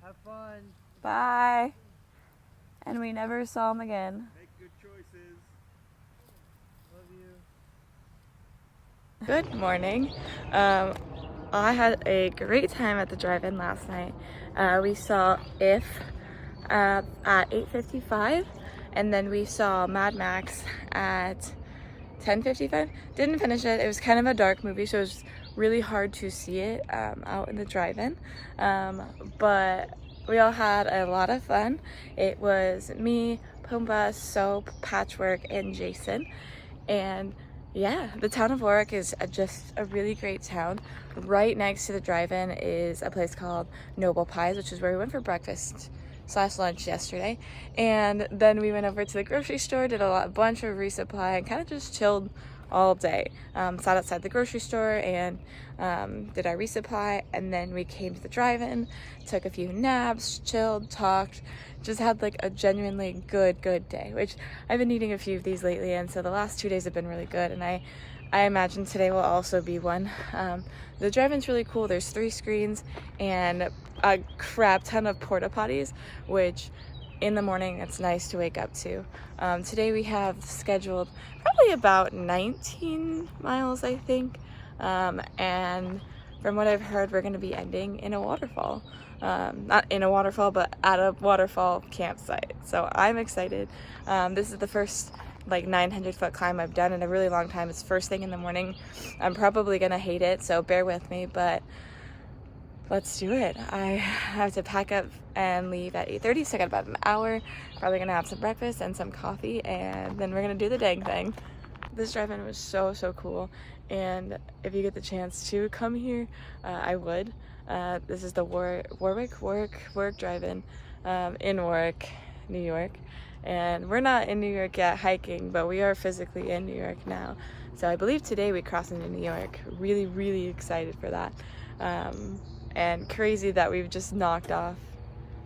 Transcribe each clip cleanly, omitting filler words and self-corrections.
Have fun. Bye. And we never saw him again. Make good choices. Love you. Good morning. I had a great time at the drive-in last night. We saw If at 8:55, and then we saw Mad Max at 10:55. Didn't finish it. It was kind of a dark movie, so it was really hard to see it out in the drive-in. But we all had a lot of fun. It was me, Pumbaa, Soap, Patchwork, and Jason. And yeah, the town of Warwick is just a really great town. Right next to the drive-in is a place called Noble Pies, which is where we went for breakfast / lunch yesterday. And then we went over to the grocery store, did a bunch of resupply, and kind of just chilled all day. Sat outside the grocery store and did our resupply, and then we came to the drive-in, took a few naps, chilled, talked, just had like a genuinely good day, which I've been needing a few of these lately, and so the last 2 days have been really good, and I imagine today will also be one. The drive-in's really cool. There's 3 screens and a crap ton of porta potties, which in the morning it's nice to wake up to. Today we have scheduled probably about 19 miles, I think, and from what I've heard, we're going to be ending in a waterfall. Not in a waterfall, but at a waterfall campsite. So I'm excited. This is the first like 900-foot climb I've done in a really long time. It's first thing in the morning. I'm probably gonna hate it, so bear with me, but let's do it. I have to pack up and leave at 8:30, so I got about an hour. Probably gonna have some breakfast and some coffee, and then we're gonna do the dang thing. This drive-in was so cool, and if you get the chance to come here, I would. This is the Warwick Drive-In in Warwick, New York. And we're not in New York yet hiking, but we are physically in New York now. So I believe today we cross into New York. Really excited for that. And crazy that we've just knocked off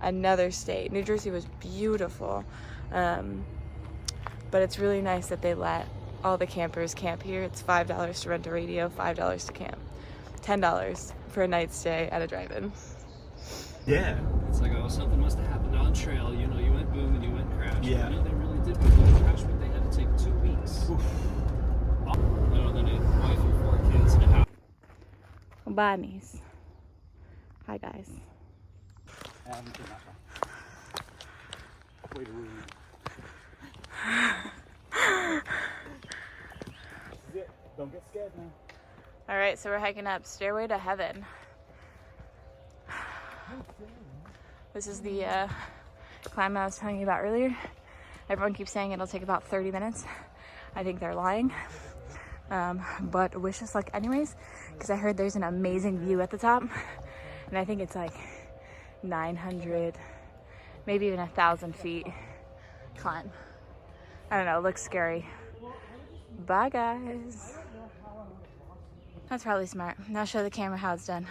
another state. New Jersey was beautiful. But it's really nice that they let all the campers camp here. It's $5 to rent a radio, $5 to camp, $10 for a night stay at a drive-in. Yeah. It's like, oh, something must have happened on trail. You know, you went boom and you went crash. Yeah. No, they really did boom and crash, but they had to take 2 weeks. Oof. No, then a wife and 4 kids and a house. Bunnies. Hi, guys. Way to ruin it. This is it. Don't get scared now. All right, so we're hiking up Stairway to Heaven. This is the climb I was telling you about earlier. Everyone keeps saying it'll take about 30 minutes. I think they're lying. But wish us luck anyways, because I heard there's an amazing view at the top. And I think it's like 900, maybe even 1,000 feet climb. I don't know, it looks scary. Bye, guys. That's probably smart. Now show the camera how it's done.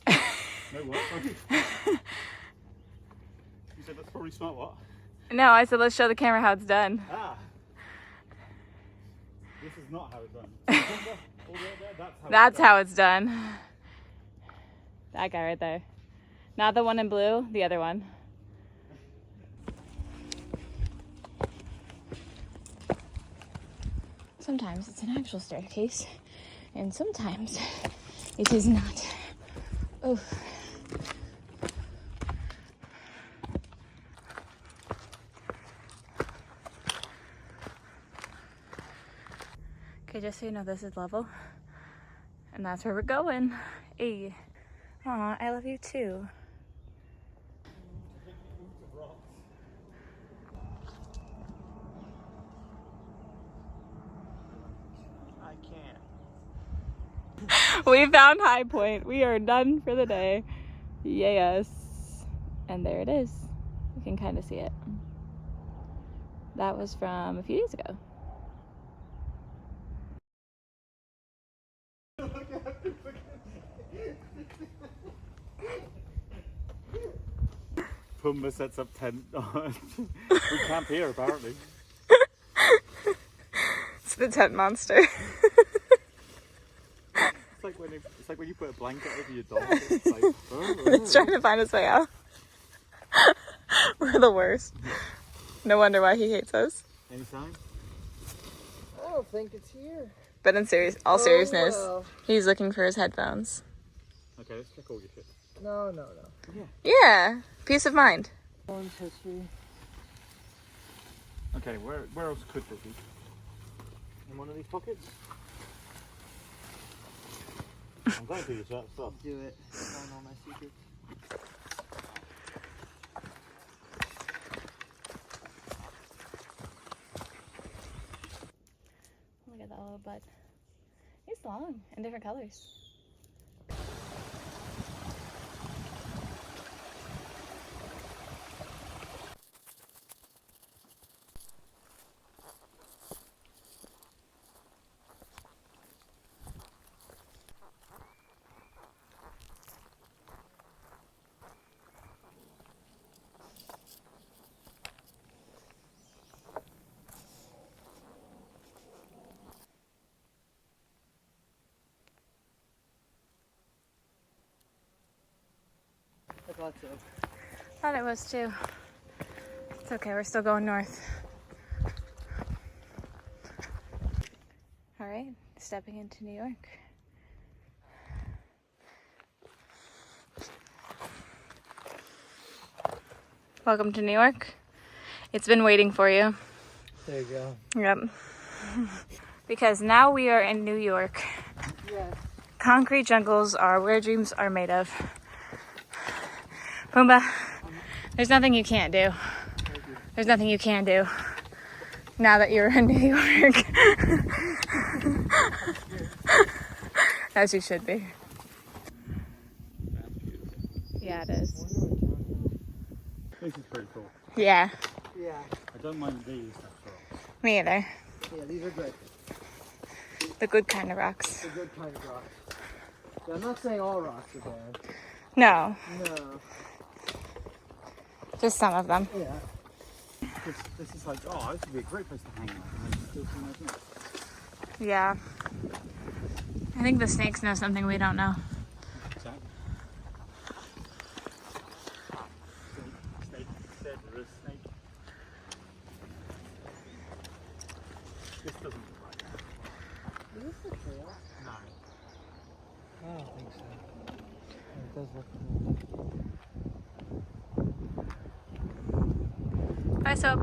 No, what? Sorry. You said that's probably smart, what? No, I said let's show the camera how it's done. Ah. This is not how it's done. All the way there, That's how it's done. That guy right there. Not the one in blue, the other one. Sometimes it's an actual staircase, and sometimes it is not. Oh. Okay, just so you know, this is level, and that's where we're going. Hey. Aw, I love you too. I can't. We found High Point. We are done for the day. Yes. And there it is. You can kind of see it. That was from a few days ago. Pumbaa sets up tent. We camp here apparently. It's the tent monster. It's like when It's like when you put a blanket over your dog. It's like, It's trying to find its way out. We're the worst. No wonder why he hates us. Any sign? I don't think it's here. But in all seriousness, well. he's looking for his headphones. Okay, let's check all your shit. No. Yeah, peace of mind. One's history. Okay, where else could this be? In one of these pockets? I'm going to use that stuff. Do it. Find all my secrets. Look at that little bud. He's long in different colors. I thought so. Thought it was too. It's okay, we're still going north. All right, stepping into New York. Welcome to New York. It's been waiting for you. There you go. Yep. Because now we are in New York. Yes. Concrete jungles are where dreams are made of. Pumbaa, there's nothing you can't do. There's nothing you can do now that you're in New York. As you should be. Yeah, it is. This is pretty cool. Yeah, Yeah. I don't mind these actually. me either. Yeah, these are good. The good kind of rocks. The good kind of rocks. So I'm not saying all rocks are bad. No, No. just some of them. Yeah. This is like, oh, this would be a great place to hang out. And then still some nice things. Yeah. I think the snakes know something we don't know. Exactly. Snake. Said there is snake. This doesn't look right. Is this the trail? No. I don't think so. It does look cool. Bye, soap.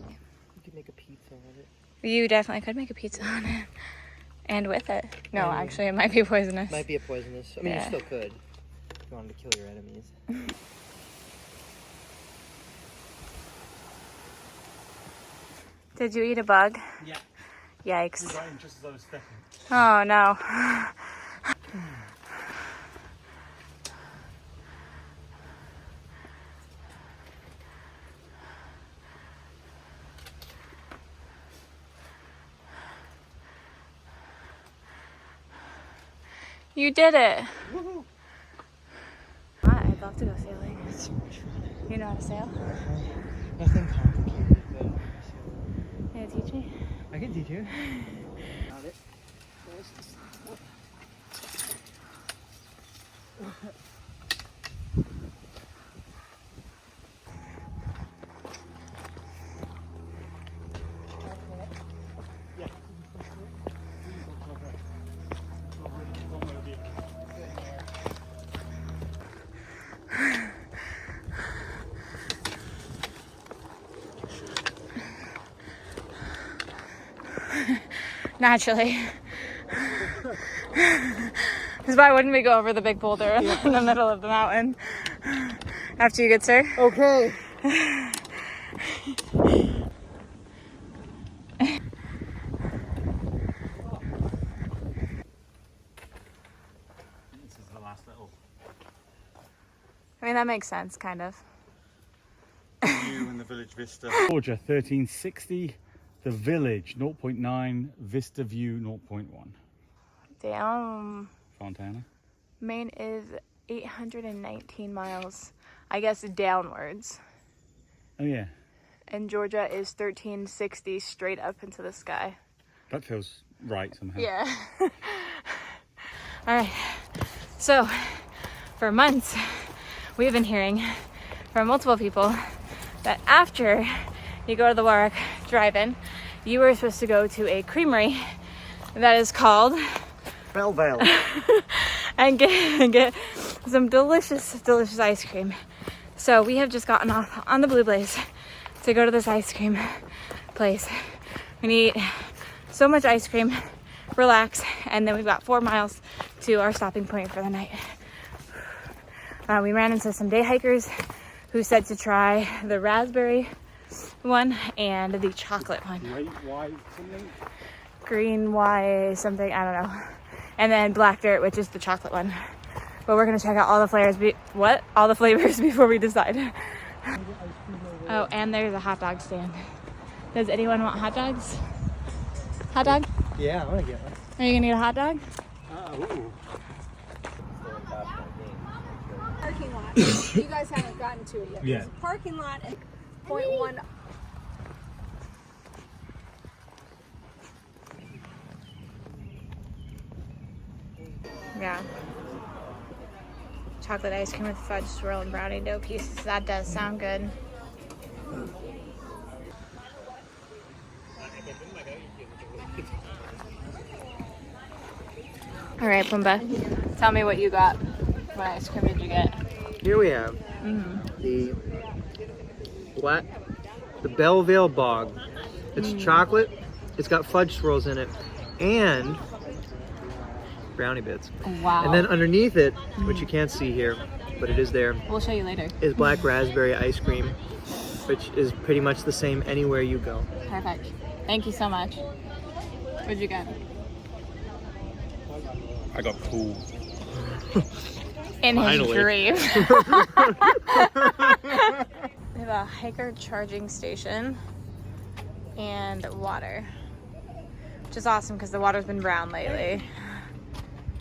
You could make a pizza with it. You definitely could make a pizza on it. And with it. No, And- actually, it might be poisonous. Might be a poisonous. I mean, Yeah. you still could. If you wanted to kill your enemies. Did you eat a bug? Yeah. Yikes. Right in just as I was stepping. Oh, no. You did it. Woohoo! I'd love to go sailing. You know how to sail? Nothing complicated, but You gonna teach me? I can teach you. Got it. Naturally. Because why wouldn't we go over the big boulder in the middle of the mountain? After you get sir? Okay. This is the last little I mean, that makes sense, kind of. view in the village vista. Georgia 1360. The village 0.9. Vista view 0.1. Damn. Fontana. Maine is 819 miles, I guess, downwards. Oh yeah. And Georgia is 1360 straight up into the sky. That feels right somehow. Yeah. All right, so for months we've been hearing from multiple people that after you go to the Warwick Drive-In, you were supposed to go to a creamery that is called Bellevale. and get some delicious ice cream. So we have just gotten off on the Blue Blaze to go to this ice cream place. We need so much ice cream, relax, and then we've got 4 miles to our stopping point for the night. We ran into some day hikers who said to try the raspberry one and the chocolate one. Green, Y, something, I don't know. And then black dirt, which is the chocolate one. But we're gonna check out all the flavors. All the flavors before we decide. Oh, and there's a hot dog stand. Does anyone want hot dogs? Hot dog? Yeah, I want to get one. Are you gonna get a hot dog? Parking lot. You guys haven't gotten to it yet. Yeah. There's a parking lot at 0.1. Yeah. Chocolate ice cream with fudge swirl and brownie dough pieces. That does sound good. All right, Pumbaa, tell me what you got. What ice cream did you get? Here we have the Bellevale Bog. It's chocolate. It's got fudge swirls in it and brownie bits. Wow. And then underneath it, which you can't see here, but it is there, We'll show you later. is black raspberry ice cream, which is pretty much the same anywhere you go. Perfect. Thank you so much. What'd you get? I got pool. In his Finally. dream. We have a hiker charging station and water, which is awesome because the water's been brown lately.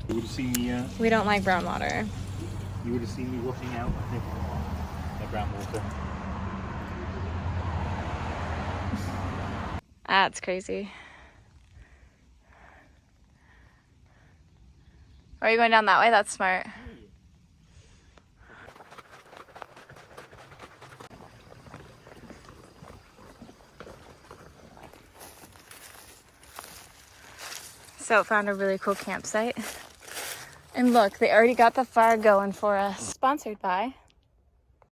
You would have seen me. We don't like brown water. You would have seen me washing out the brown water. That's crazy. Are you going down that way? That's smart. So found a really cool campsite. And look, they already got the fire going for us. Sponsored by